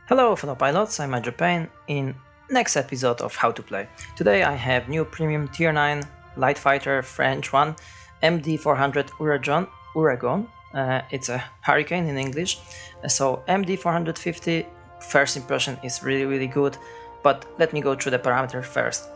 Hello fellow pilots, I'm M.D.450 in next episode of How to Play. Today I have new premium tier 9 Lightfighter French one, M.D.450 Ouragan. It's a Hurricane in English. So M.D.450 first impression is really good, but let me go through the parameters first.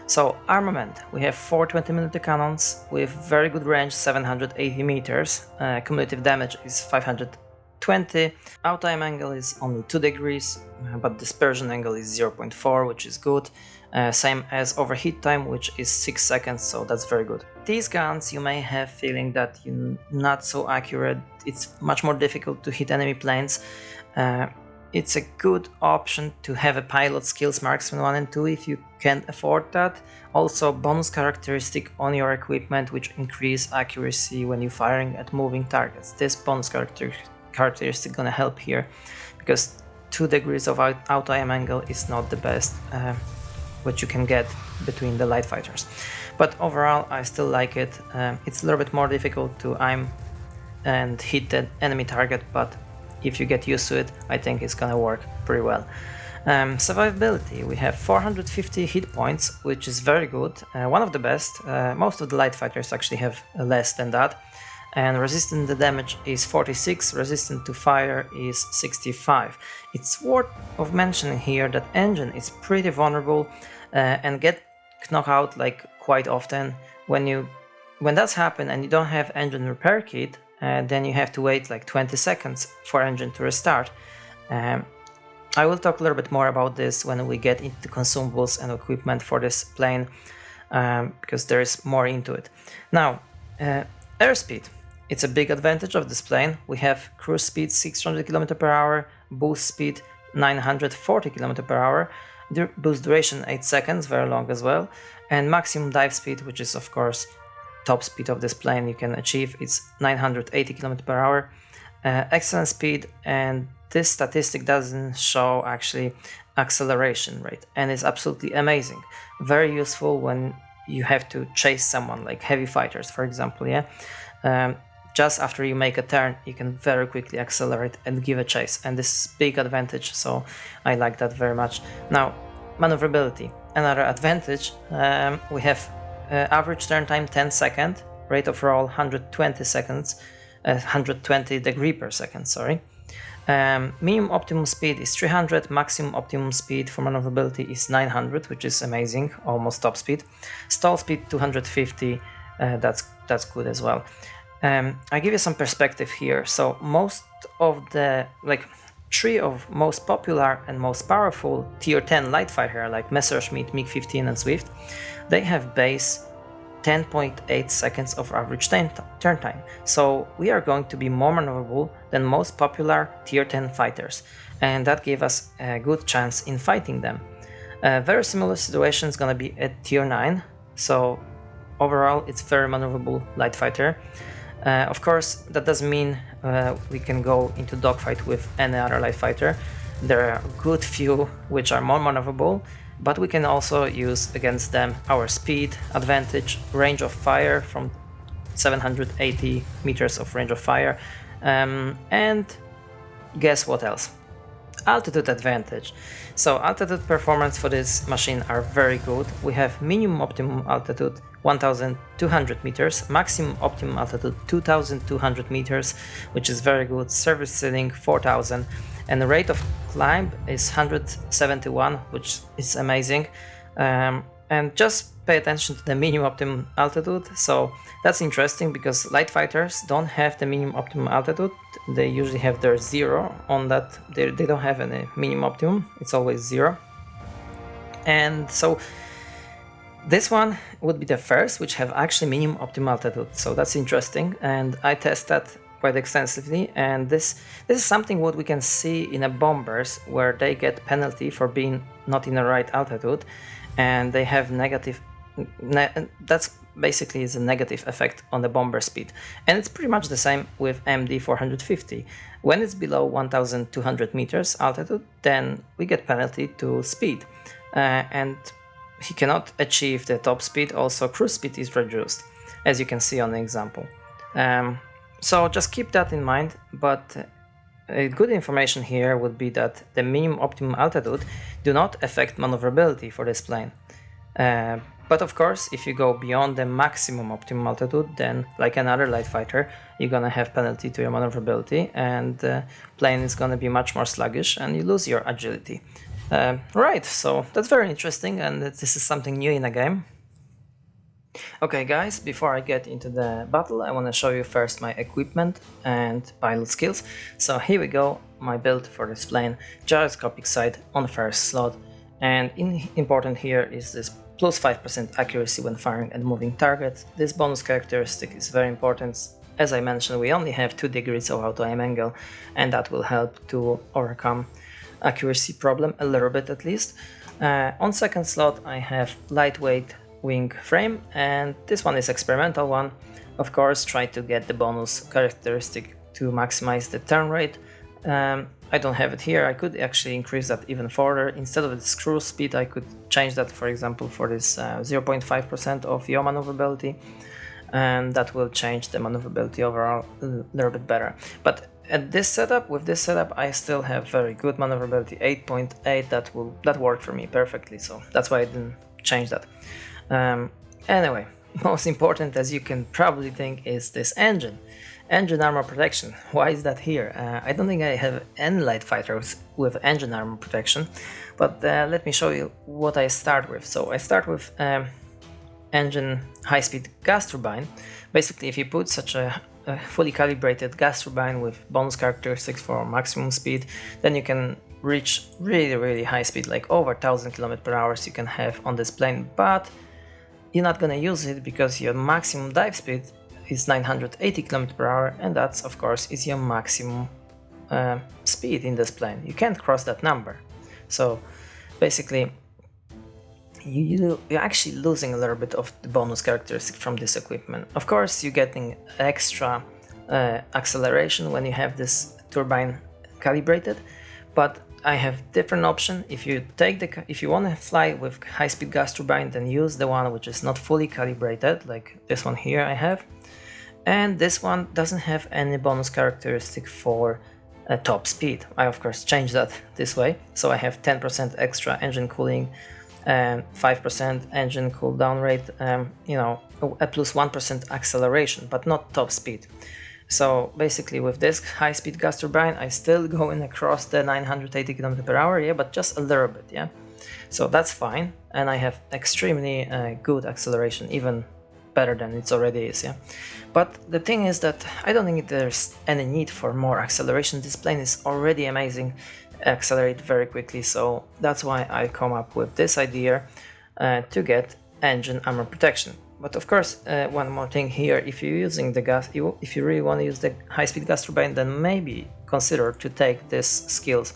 So armament, we have 4 20mm cannons with very good range, 780 meters, cumulative damage is 520, auto-aim angle is only 2 degrees, but dispersion angle is 0.4, which is good, same as overheat time, which is 6 seconds, so that's very good. These guns, you may have feeling that you're not so accurate, it's much more difficult to hit enemy planes. It's a good option to have a pilot skills marksman 1 and 2 if you can't afford that. Also bonus characteristic on your equipment which increase accuracy when you're firing at moving targets. This bonus characteristic gonna help here because 2 degrees of auto-aim angle is not the best what you can get between the light fighters. But overall I still like it. It's a little bit more difficult to aim and hit the enemy target, but if you get used to it, I think it's gonna work pretty well. Survivability, we have 450 hit points, which is very good, one of the best. Most of the light fighters actually have less than that. And resistant to damage is 46, resistant to fire is 65. It's worth of mentioning here that engine is pretty vulnerable and get knocked out like quite often. When that's happened and you don't have engine repair kit, then you have to wait like 20 seconds for engine to restart. I will talk a little bit more about this when we get into consumables and equipment for this plane, because there is more into it. Now, airspeed. It's a big advantage of this plane. We have cruise speed 600 km per hour, boost speed 940 km per hour, boost duration 8 seconds, very long as well, and maximum dive speed, which is of course top speed of this plane you can achieve, is 980 km per hour. Excellent speed, and this statistic doesn't show actually acceleration rate, and it's absolutely amazing. Very useful when you have to chase someone like heavy fighters, for example. Just after you make a turn, you can very quickly accelerate and give a chase, and this is big advantage, so I like that very much. Now, maneuverability, another advantage. We have average turn time 10 seconds, rate of roll 120 seconds, 120 degree per second, sorry. Minimum optimum speed is 300, maximum optimum speed for maneuverability is 900, which is amazing, almost top speed. Stall speed 250, that's good as well. I give you some perspective here. So most of the, like, 3 of most popular and most powerful tier 10 light fighter like Messerschmitt, MiG-15 and Swift, they have base 10.8 seconds of average turn time. So we are going to be more maneuverable than most popular tier 10 fighters, and that gave us a good chance in fighting them. Very similar situation is gonna be at tier 9, so overall it's very maneuverable light fighter. Of course, that doesn't mean we can go into dogfight with any other light fighter. There are a good few which are more maneuverable, but we can also use against them our speed advantage, range of fire from 780 meters of range of fire, and guess what else? Altitude advantage. So altitude performance for this machine are very good. We have minimum optimum altitude 1200 meters, maximum optimum altitude 2200 meters, which is very good, service ceiling 4000, and the rate of climb is 171, which is amazing. And just pay attention to the minimum optimum altitude. So that's interesting because light fighters don't have the minimum optimum altitude. They usually have their 0 on that. They don't have any minimum optimum. It's always 0. And so this one would be the first which have actually minimum optimum altitude. So that's interesting, and I test that quite extensively, and this is something what we can see in a bombers where they get penalty for being not in the right altitude, and they have negative, that's basically is a negative effect on the bomber speed. And it's pretty much the same with M.D.450. When it's below 1200 meters altitude, then we get penalty to speed, and he cannot achieve the top speed. Also cruise speed is reduced, as you can see on the example. So just keep that in mind, but a good information here would be that the minimum optimum altitude do not affect maneuverability for this plane. But of course, if you go beyond the maximum optimum altitude, then like another light fighter, you're gonna have penalty to your maneuverability, and the plane is gonna be much more sluggish and you lose your agility. Right, so that's very interesting, and this is something new in the game. Okay guys, before I get into the battle, I want to show you first my equipment and pilot skills. So here we go, my build for this plane, gyroscopic sight on the first slot, and important here is this plus 5% accuracy when firing and moving targets. This bonus characteristic is very important. As I mentioned, we only have 2 degrees of auto-aim angle, and that will help to overcome accuracy problem a little bit at least. On second slot I have lightweight wing frame, and this one is experimental one. Of course, try to get the bonus characteristic to maximize the turn rate. I don't have it here. I could actually increase that even further. Instead of the cruise speed, I could change that, for example, for this 0.5% of yaw maneuverability, and that will change the maneuverability overall a little bit better. But at this setup, with this setup, I still have very good maneuverability, 8.8. That worked for me perfectly, so that's why I didn't change that. Anyway, most important, as you can probably think, is this engine armor protection. Why is that here? I don't think I have any light fighters with engine armor protection, but let me show you what I start with. So I start with engine high-speed gas turbine. Basically, if you put such a fully calibrated gas turbine with bonus characteristics for maximum speed, then you can reach really high speed, like over 1000 km/h you can have on this plane, but you're not gonna use it because your maximum dive speed is 980 km/h, and that's of course is your maximum speed in this plane. You can't cross that number. So basically you're actually losing a little bit of the bonus characteristic from this equipment. Of course, you're getting extra acceleration when you have this turbine calibrated, but I have different option. If you want to fly with high-speed gas turbine, then use the one which is not fully calibrated, like this one here I have. And this one doesn't have any bonus characteristic for top speed. I of course changed that this way, so I have 10% extra engine cooling and 5% engine cooldown rate, a plus 1% acceleration, but not top speed. So basically with this high-speed gas turbine, I still going across the 980 km/h, yeah, but just a little bit, yeah. So that's fine, and I have extremely good acceleration, even better than it already is, yeah. But the thing is that I don't think there's any need for more acceleration. This plane is already amazing, accelerate very quickly, so that's why I come up with this idea to get engine armor protection. But of course, one more thing here, if you're using the gas, if you really want to use the high-speed gas turbine, then maybe consider to take this skills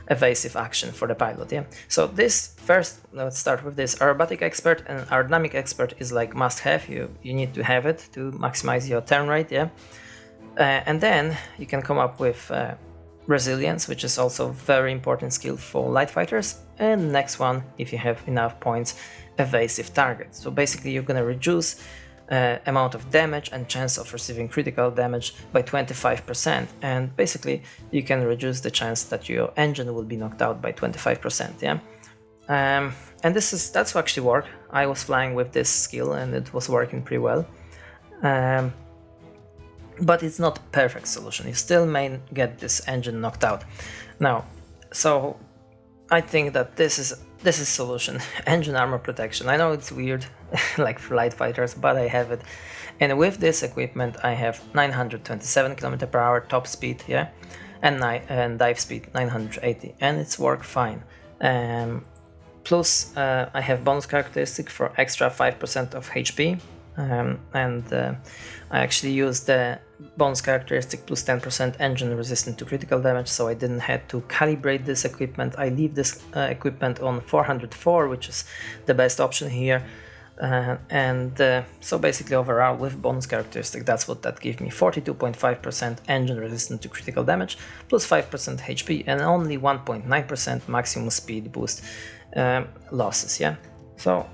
evasive action for the pilot, yeah. So this first, let's start with this aerobatic expert, and aerodynamic expert is like must-have. You need to have it to maximize your turn rate, yeah. And then you can come up with resilience, which is also very important skill for light fighters. And next one, if you have enough points, evasive target. So basically you're gonna reduce amount of damage and chance of receiving critical damage by 25%, and basically you can reduce the chance that your engine will be knocked out by 25%, yeah. And that's actually work. I was flying with this skill and it was working pretty well. But it's not a perfect solution. You still may get this engine knocked out. Now, so I think that this is solution, engine armor protection. I know it's weird, like for light fighters, but I have it. And with this equipment, I have 927 km/h top speed, yeah, and dive speed 980, and it's worked fine. Plus, I have bonus characteristic for extra 5% of HP. I actually used the bonus characteristic plus 10% engine resistant to critical damage, so I didn't have to calibrate this equipment. I leave this equipment on 404, which is the best option here. So basically overall with bonus characteristic, that's what that gave me: 42.5% engine resistant to critical damage, plus 5% HP, and only 1.9% maximum speed boost losses, yeah. So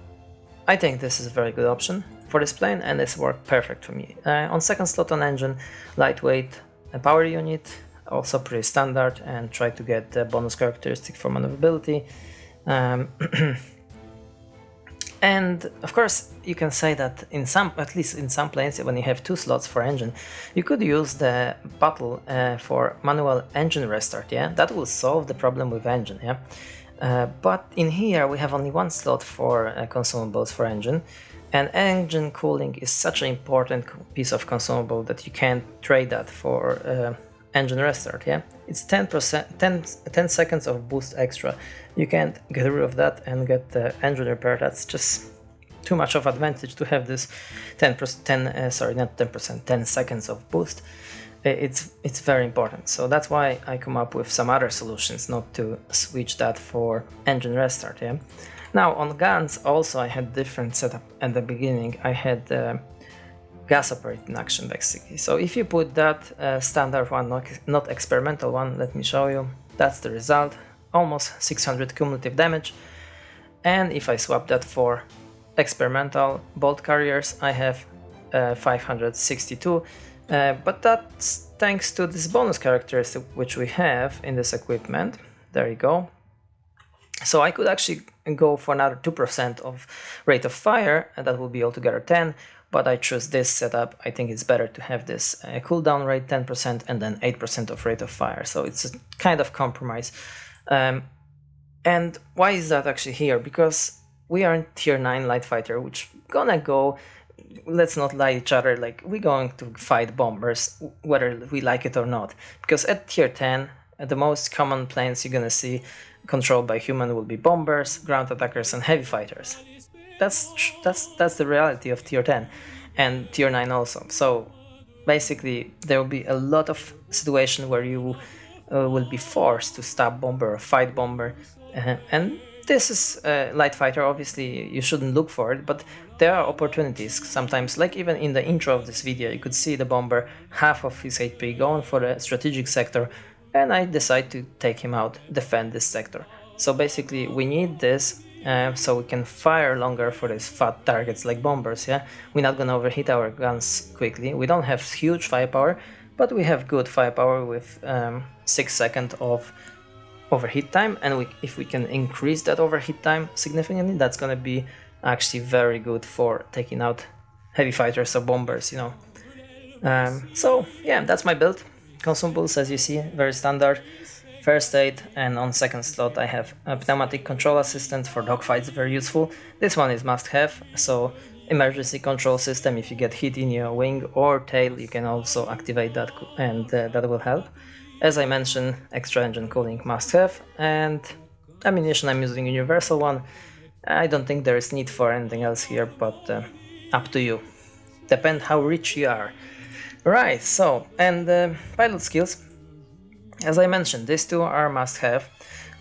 I think this is a very good option for this plane, and it's worked perfect for me. On second slot on engine, lightweight power unit, also pretty standard, and try to get the bonus characteristic for maneuverability. And of course, you can say that at least in some planes, when you have 2 slots for engine, you could use the battle for manual engine restart. Yeah, that will solve the problem with engine. Yeah, but in here we have only 1 slot for consumables for engine, and engine cooling is such an important piece of consumable that you can't trade that for engine restart. Yeah, it's 10 seconds of boost extra. You can't get rid of that and get the engine repair. That's just too much of advantage to have this 10 seconds of boost. It's very important. So that's why I come up with some other solutions, not to switch that for engine restart. Yeah. Now on guns also I had different setup at the beginning. I had gas operating action basically. So if you put that standard one, not experimental one, let me show you. That's the result, almost 600 cumulative damage. And if I swap that for experimental bolt carriers, I have 562. But that's thanks to this bonus characteristic which we have in this equipment. There you go. So I could actually go for another 2% of rate of fire, and that will be altogether 10. But I choose this setup. I think it's better to have this cooldown rate 10% and then 8% of rate of fire. So it's a kind of compromise. And why is that actually here? Because we are in tier 9 Lightfighter, which gonna go, let's not lie each other, like we're going to fight bombers whether we like it or not. Because at tier 10, the most common planes you're gonna see controlled by human will be bombers, ground attackers and heavy fighters. That's the reality of tier 10 and tier 9 also. So basically there will be a lot of situations where you will be forced to stab bomber or fight bomber, and this is Lightfighter. Obviously you shouldn't look for it, but there are opportunities sometimes. Like even in the intro of this video you could see the bomber, half of his HP going for the strategic sector, and I decide to take him out, defend this sector. So basically we need this so we can fire longer for these fat targets like bombers. Yeah, we're not gonna overheat our guns quickly. We don't have huge firepower, but we have good firepower with 6 seconds of overheat time, and if we can increase that overheat time significantly, that's gonna be actually very good for taking out heavy fighters or bombers, you know. So yeah, that's my build. Consumables, as you see, very standard. First aid, and on second slot I have a pneumatic control assistant for dogfights, very useful. This one is must have, so emergency control system, if you get hit in your wing or tail you can also activate that, and that will help. As I mentioned, extra engine cooling must have, and ammunition I'm using universal one. I don't think there is need for anything else here, but up to you. Depend how rich you are. Right, so, and pilot skills. As I mentioned, these two are must have.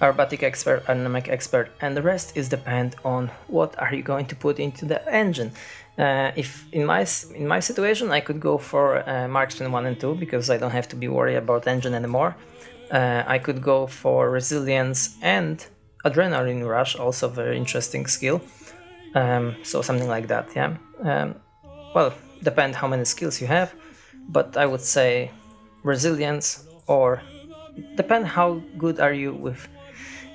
Aerobatic expert, aerodynamic expert, and the rest is depend on what are you going to put into the engine. If in my situation I could go for marksman 1 and 2 because I don't have to be worried about engine anymore. I could go for resilience and adrenaline rush, also very interesting skill. So something like that, yeah. Well, depend how many skills you have, but I would say resilience, or depend how good are you with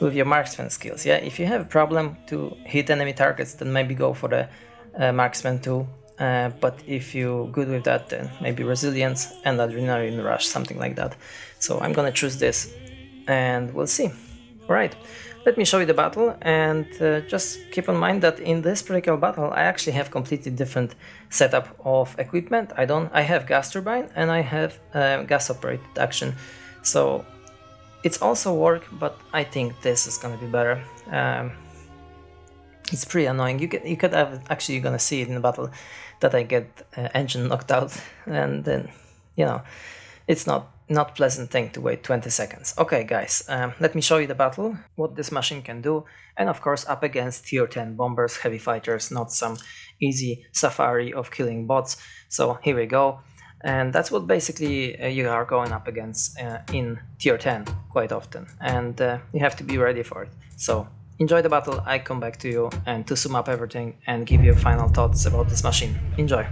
your marksman skills. Yeah, if you have a problem to hit enemy targets, then maybe go for the marksman 2, but if you're good with that, then maybe resilience and adrenaline rush, something like that. So I'm gonna choose this and we'll see. Alright, let me show you the battle, and just keep in mind that in this particular battle I actually have completely different setup of equipment. I have gas turbine and I have gas operated action, so it's also work, but I think this is gonna be better. It's pretty annoying. You could have, actually you're gonna see it in the battle that I get engine knocked out, and then, you know, it's not pleasant thing to wait 20 seconds. Okay guys, let me show you the battle, what this machine can do, and of course up against tier 10 bombers, heavy fighters, not some easy safari of killing bots. So here we go. And that's what basically you are going up against in tier 10 quite often, and you have to be ready for it. So enjoy the battle, I come back to you and to sum up everything and give you final thoughts about this machine. Enjoy!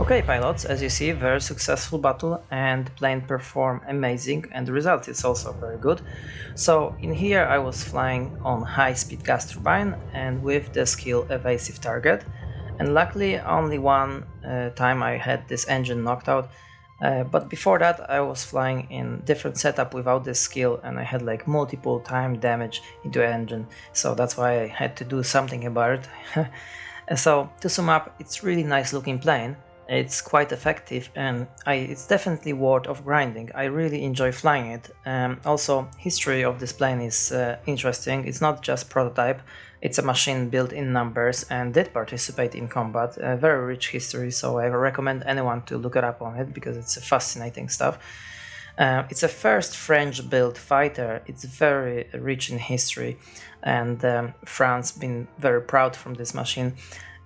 Okay pilots, as you see, very successful battle and plane performed amazing and the result is also very good. So in here I was flying on high speed gas turbine and with the skill evasive target, and luckily only one time I had this engine knocked out. But before that I was flying in different setup without this skill and I had like multiple time damage into the engine, so that's why I had to do something about it. So to sum up, it's really nice looking plane, it's quite effective and it's definitely worth of grinding. I really enjoy flying it. Also, history of this plane is interesting. It's not just prototype, it's a machine built in numbers and did participate in combat. A very rich history, so I recommend anyone to look it up on it because it's a fascinating stuff. It's a first French-built fighter. It's very rich in history, and France been very proud from this machine.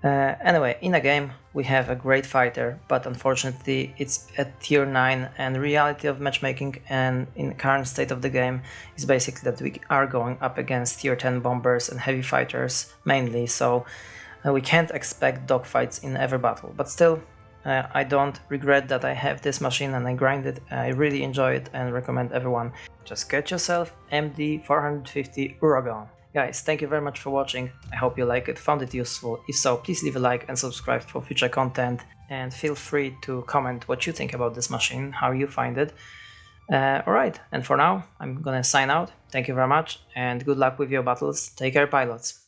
Anyway, in a game we have a great fighter, but unfortunately it's at tier 9, and reality of matchmaking and in the current state of the game is basically that we are going up against tier 10 bombers and heavy fighters mainly, so we can't expect dogfights in every battle, but still I don't regret that I have this machine and I grind it. I really enjoy it and recommend everyone. Just get yourself M.D.450 Ouragan. Guys, thank you very much for watching. I hope you like it, found it useful. If so, please leave a like and subscribe for future content. And feel free to comment what you think about this machine, how you find it. Alright, and for now, I'm gonna sign out. Thank you very much and good luck with your battles. Take care, pilots.